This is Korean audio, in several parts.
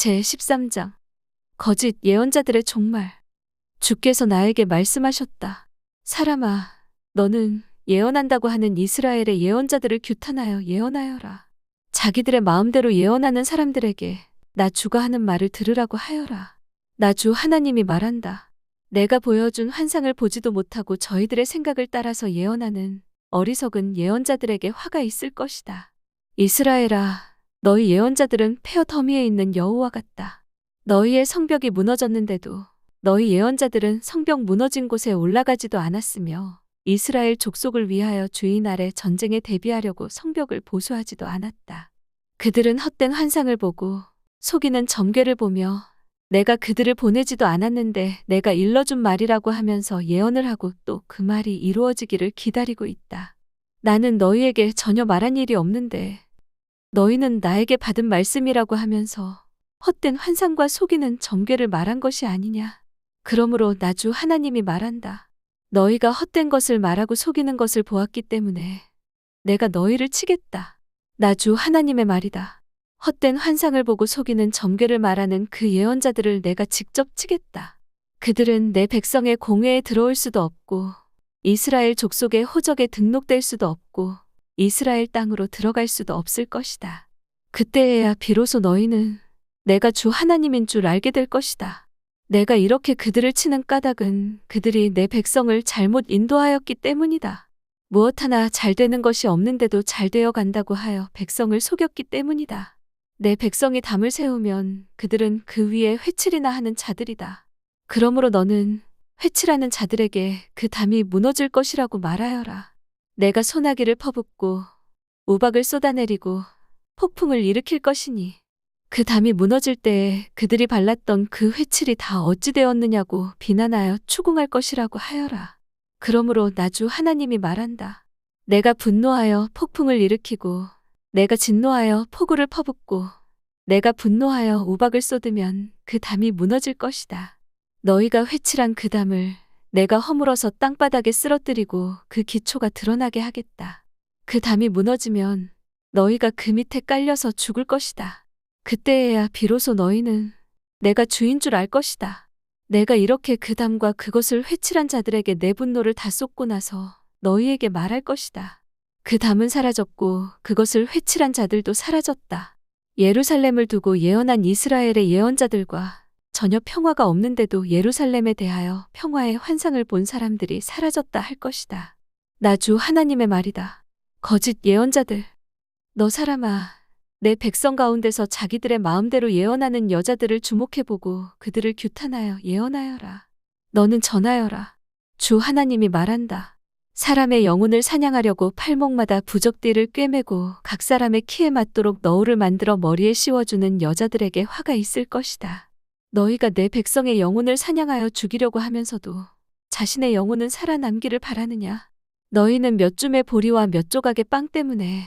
제13장. 거짓 예언자들의 종말. 주께서 나에게 말씀하셨다. 사람아, 너는 예언한다고 하는 이스라엘의 예언자들을 규탄하여 예언하여라. 자기들의 마음대로 예언하는 사람들에게 나 주가 하는 말을 들으라고 하여라. 나 주 하나님이 말한다. 내가 보여준 환상을 보지도 못하고 저희들의 생각을 따라서 예언하는 어리석은 예언자들에게 화가 있을 것이다. 이스라엘아, 너희 예언자들은 폐허 더미에 있는 여우와 같다. 너희의 성벽이 무너졌는데도 너희 예언자들은 성벽 무너진 곳에 올라가지도 않았으며 이스라엘 족속을 위하여 주인 아래 전쟁에 대비하려고 성벽을 보수하지도 않았다. 그들은 헛된 환상을 보고 속이는 점괘를 보며 내가 그들을 보내지도 않았는데 내가 일러준 말이라고 하면서 예언을 하고 또 그 말이 이루어지기를 기다리고 있다. 나는 너희에게 전혀 말한 일이 없는데 너희는 나에게 받은 말씀이라고 하면서 헛된 환상과 속이는 점괘를 말한 것이 아니냐. 그러므로 나 주 하나님이 말한다. 너희가 헛된 것을 말하고 속이는 것을 보았기 때문에 내가 너희를 치겠다. 나 주 하나님의 말이다. 헛된 환상을 보고 속이는 점괘를 말하는 그 예언자들을 내가 직접 치겠다. 그들은 내 백성의 공회에 들어올 수도 없고 이스라엘 족속의 호적에 등록될 수도 없고 이스라엘 땅으로 들어갈 수도 없을 것이다. 그때에야 비로소 너희는 내가 주 하나님인 줄 알게 될 것이다. 내가 이렇게 그들을 치는 까닭은 그들이 내 백성을 잘못 인도하였기 때문이다. 무엇 하나 잘 되는 것이 없는데도 잘 되어 간다고 하여 백성을 속였기 때문이다. 내 백성이 담을 세우면 그들은 그 위에 회칠이나 하는 자들이다. 그러므로 너는 회칠하는 자들에게 그 담이 무너질 것이라고 말하여라. 내가 소나기를 퍼붓고 우박을 쏟아내리고 폭풍을 일으킬 것이니 그 담이 무너질 때에 그들이 발랐던 그 회칠이 다 어찌 되었느냐고 비난하여 추궁할 것이라고 하여라. 그러므로 나 주 하나님이 말한다. 내가 분노하여 폭풍을 일으키고 내가 진노하여 폭우를 퍼붓고 내가 분노하여 우박을 쏟으면 그 담이 무너질 것이다. 너희가 회칠한 그 담을 내가 허물어서 땅바닥에 쓰러뜨리고 그 기초가 드러나게 하겠다. 그 담이 무너지면 너희가 그 밑에 깔려서 죽을 것이다. 그때에야 비로소 너희는 내가 주인 줄 알 것이다. 내가 이렇게 그 담과 그것을 회칠한 자들에게 내 분노를 다 쏟고 나서 너희에게 말할 것이다. 그 담은 사라졌고 그것을 회칠한 자들도 사라졌다. 예루살렘을 두고 예언한 이스라엘의 예언자들과 전혀 평화가 없는데도 예루살렘에 대하여 평화의 환상을 본 사람들이 사라졌다 할 것이다. 나 주 하나님의 말이다. 거짓 예언자들. 너 사람아, 내 백성 가운데서 자기들의 마음대로 예언하는 여자들을 주목해보고 그들을 규탄하여 예언하여라. 너는 전하여라. 주 하나님이 말한다. 사람의 영혼을 사냥하려고 팔목마다 부적띠를 꿰매고 각 사람의 키에 맞도록 너울을 만들어 머리에 씌워주는 여자들에게 화가 있을 것이다. 너희가 내 백성의 영혼을 사냥하여 죽이려고 하면서도 자신의 영혼은 살아남기를 바라느냐? 너희는 몇 줌의 보리와 몇 조각의 빵 때문에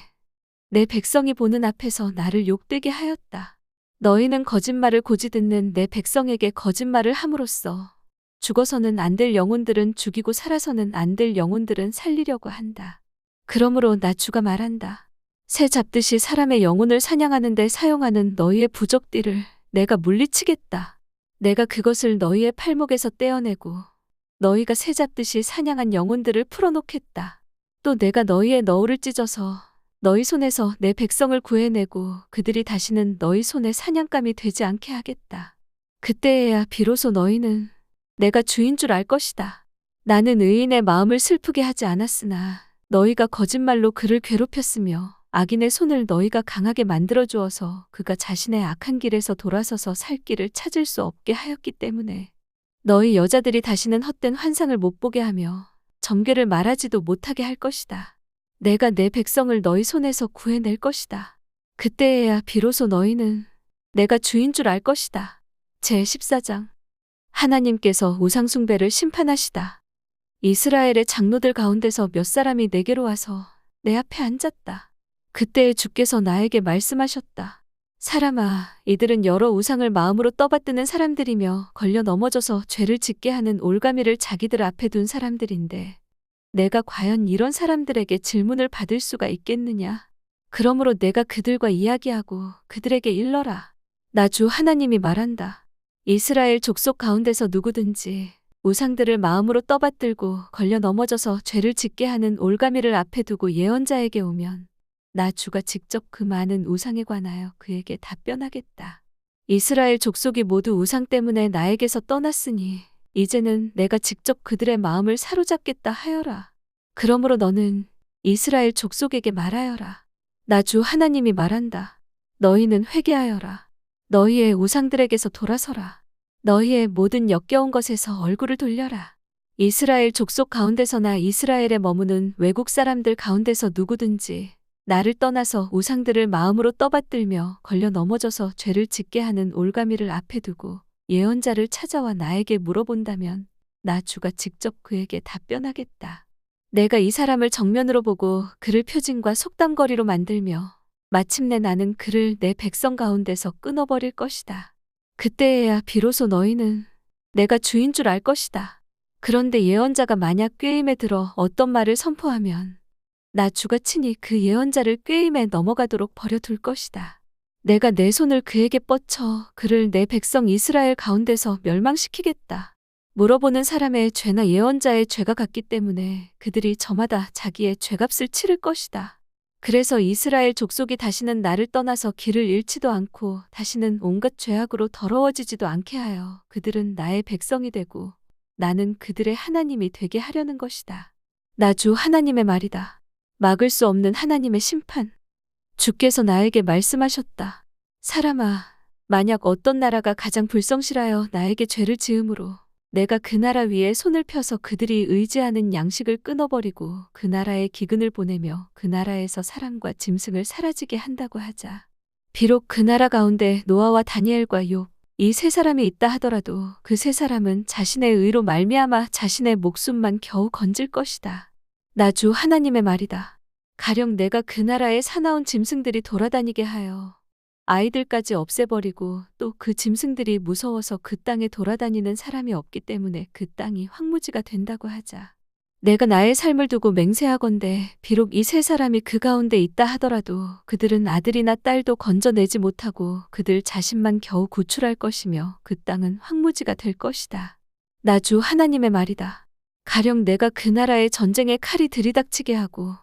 내 백성이 보는 앞에서 나를 욕되게 하였다. 너희는 거짓말을 고지 듣는 내 백성에게 거짓말을 함으로써 죽어서는 안 될 영혼들은 죽이고 살아서는 안 될 영혼들은 살리려고 한다. 그러므로 나 주가 말한다. 새 잡듯이 사람의 영혼을 사냥하는 데 사용하는 너희의 부적띠를 내가 물리치겠다. 내가 그것을 너희의 팔목에서 떼어내고 너희가 새 잡듯이 사냥한 영혼들을 풀어놓겠다. 또 내가 너희의 너울을 찢어서 너희 손에서 내 백성을 구해내고 그들이 다시는 너희 손에 사냥감이 되지 않게 하겠다. 그때에야 비로소 너희는 내가 주인 줄 알 것이다. 나는 의인의 마음을 슬프게 하지 않았으나 너희가 거짓말로 그를 괴롭혔으며 악인의 손을 너희가 강하게 만들어 주어서 그가 자신의 악한 길에서 돌아서서 살 길을 찾을 수 없게 하였기 때문에 너희 여자들이 다시는 헛된 환상을 못 보게 하며 점괘를 말하지도 못하게 할 것이다. 내가 내 백성을 너희 손에서 구해낼 것이다. 그때에야 비로소 너희는 내가 주인 줄 알 것이다. 제14장. 하나님께서 우상 숭배를 심판하시다. 이스라엘의 장로들 가운데서 몇 사람이 내게로 와서 내 앞에 앉았다. 그때에 주께서 나에게 말씀하셨다. 사람아, 이들은 여러 우상을 마음으로 떠받드는 사람들이며 걸려 넘어져서 죄를 짓게 하는 올가미를 자기들 앞에 둔 사람들인데 내가 과연 이런 사람들에게 질문을 받을 수가 있겠느냐? 그러므로 내가 그들과 이야기하고 그들에게 일러라. 나 주 하나님이 말한다. 이스라엘 족속 가운데서 누구든지 우상들을 마음으로 떠받들고 걸려 넘어져서 죄를 짓게 하는 올가미를 앞에 두고 예언자에게 오면 나 주가 직접 그 많은 우상에 관하여 그에게 답변하겠다. 이스라엘 족속이 모두 우상 때문에 나에게서 떠났으니 이제는 내가 직접 그들의 마음을 사로잡겠다 하여라. 그러므로 너는 이스라엘 족속에게 말하여라. 나 주 하나님이 말한다. 너희는 회개하여라. 너희의 우상들에게서 돌아서라. 너희의 모든 역겨운 것에서 얼굴을 돌려라. 이스라엘 족속 가운데서나 이스라엘에 머무는 외국 사람들 가운데서 누구든지 나를 떠나서 우상들을 마음으로 떠받들며 걸려 넘어져서 죄를 짓게 하는 올가미를 앞에 두고 예언자를 찾아와 나에게 물어본다면 나 주가 직접 그에게 답변하겠다. 내가 이 사람을 정면으로 보고 그를 표징과 속담거리로 만들며 마침내 나는 그를 내 백성 가운데서 끊어버릴 것이다. 그때에야 비로소 너희는 내가 주인 줄 알 것이다. 그런데 예언자가 만약 꾀임에 들어 어떤 말을 선포하면 나 주가 친히 그 예언자를 꾀임에 넘어가도록 버려둘 것이다. 내가 내 손을 그에게 뻗쳐 그를 내 백성 이스라엘 가운데서 멸망시키겠다. 물어보는 사람의 죄나 예언자의 죄가 같기 때문에 그들이 저마다 자기의 죄값을 치를 것이다. 그래서 이스라엘 족속이 다시는 나를 떠나서 길을 잃지도 않고 다시는 온갖 죄악으로 더러워지지도 않게 하여 그들은 나의 백성이 되고 나는 그들의 하나님이 되게 하려는 것이다. 나 주 하나님의 말이다. 막을 수 없는 하나님의 심판. 주께서 나에게 말씀하셨다. 사람아, 만약 어떤 나라가 가장 불성실하여 나에게 죄를 지음으로 내가 그 나라 위에 손을 펴서 그들이 의지하는 양식을 끊어버리고 그 나라에 기근을 보내며 그 나라에서 사람과 짐승을 사라지게 한다고 하자. 비록 그 나라 가운데 노아와 다니엘과 욥, 이 세 사람이 있다 하더라도 그 세 사람은 자신의 의로 말미암아 자신의 목숨만 겨우 건질 것이다. 나 주 하나님의 말이다. 가령 내가 그 나라에 사나운 짐승들이 돌아다니게 하여 아이들까지 없애버리고 또 그 짐승들이 무서워서 그 땅에 돌아다니는 사람이 없기 때문에 그 땅이 황무지가 된다고 하자. 내가 나의 삶을 두고 맹세하건대 비록 이 세 사람이 그 가운데 있다 하더라도 그들은 아들이나 딸도 건져내지 못하고 그들 자신만 겨우 구출할 것이며 그 땅은 황무지가 될 것이다. 나 주 하나님의 말이다. 가령 내가 그 나라에 전쟁의 칼이 들이닥치게 하고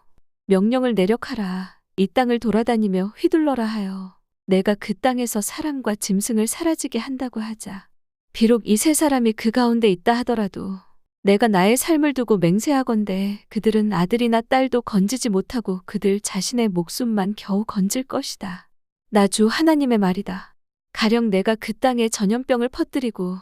명령을 내려카라. 이 땅을 돌아다니며 휘둘러라 하여 내가 그 땅에서 사람과 짐승을 사라지게 한다고 하자. 비록 이 세 사람이 그 가운데 있다 하더라도 내가 나의 삶을 두고 맹세하건대 그들은 아들이나 딸도 건지지 못하고 그들 자신의 목숨만 겨우 건질 것이다. 나 주 하나님의 말이다. 가령 내가 그 땅에 전염병을 퍼뜨리고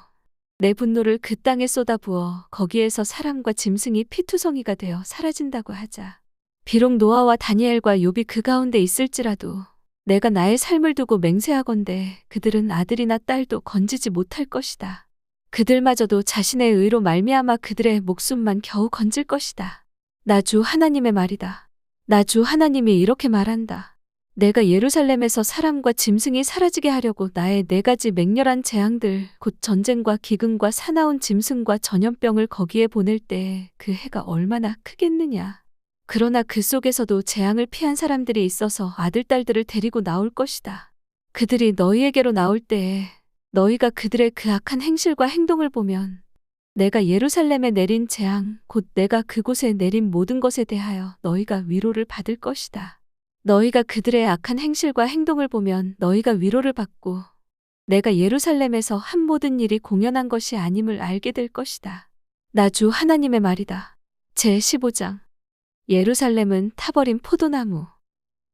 내 분노를 그 땅에 쏟아부어 거기에서 사람과 짐승이 피투성이가 되어 사라진다고 하자. 비록 노아와 다니엘과 욥이 그 가운데 있을지라도 내가 나의 삶을 두고 맹세하건대 그들은 아들이나 딸도 건지지 못할 것이다. 그들마저도 자신의 의로 말미암아 그들의 목숨만 겨우 건질 것이다. 나 주 하나님의 말이다. 나 주 하나님이 이렇게 말한다. 내가 예루살렘에서 사람과 짐승이 사라지게 하려고 나의 4가지 맹렬한 재앙들 곧 전쟁과 기근과 사나운 짐승과 전염병을 거기에 보낼 때 그 해가 얼마나 크겠느냐. 그러나 그 속에서도 재앙을 피한 사람들이 있어서 아들, 딸들을 데리고 나올 것이다. 그들이 너희에게로 나올 때에 너희가 그들의 그 악한 행실과 행동을 보면 내가 예루살렘에 내린 재앙, 곧 내가 그곳에 내린 모든 것에 대하여 너희가 위로를 받을 것이다. 너희가 그들의 악한 행실과 행동을 보면 너희가 위로를 받고 내가 예루살렘에서 한 모든 일이 공연한 것이 아님을 알게 될 것이다. 나 주 하나님의 말이다. 제15장. 예루살렘은 타버린 포도나무.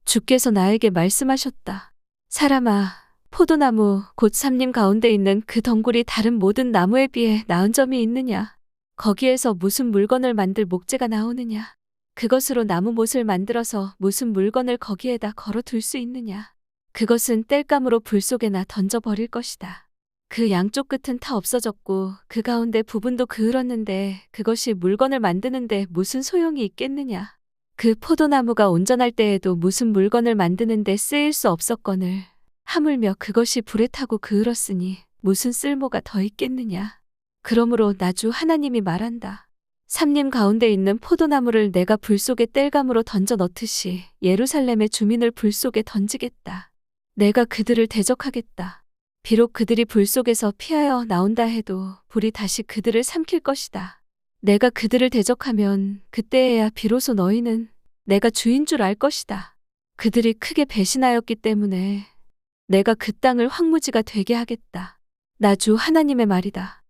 주께서 나에게 말씀하셨다. 사람아, 포도나무 곧 삼림 가운데 있는 그 덩굴이 다른 모든 나무에 비해 나은 점이 있느냐? 거기에서 무슨 물건을 만들 목재가 나오느냐? 그것으로 나무 못을 만들어서 무슨 물건을 거기에다 걸어둘 수 있느냐? 그것은 땔감으로 불 속에나 던져버릴 것이다. 그 양쪽 끝은 다 없어졌고 그 가운데 부분도 그을었는데 그것이 물건을 만드는데 무슨 소용이 있겠느냐? 그 포도나무가 온전할 때에도 무슨 물건을 만드는데 쓰일 수 없었거늘 하물며 그것이 불에 타고 그을었으니 무슨 쓸모가 더 있겠느냐? 그러므로 나 주 하나님이 말한다. 삼림 가운데 있는 포도나무를 내가 불 속에 땔감으로 던져 넣듯이 예루살렘의 주민을 불 속에 던지겠다. 내가 그들을 대적하겠다. 비록 그들이 불 속에서 피하여 나온다 해도 불이 다시 그들을 삼킬 것이다. 내가 그들을 대적하면 그때에야 비로소 너희는 내가 주인 줄 알 것이다. 그들이 크게 배신하였기 때문에 내가 그 땅을 황무지가 되게 하겠다. 나 주 하나님의 말이다.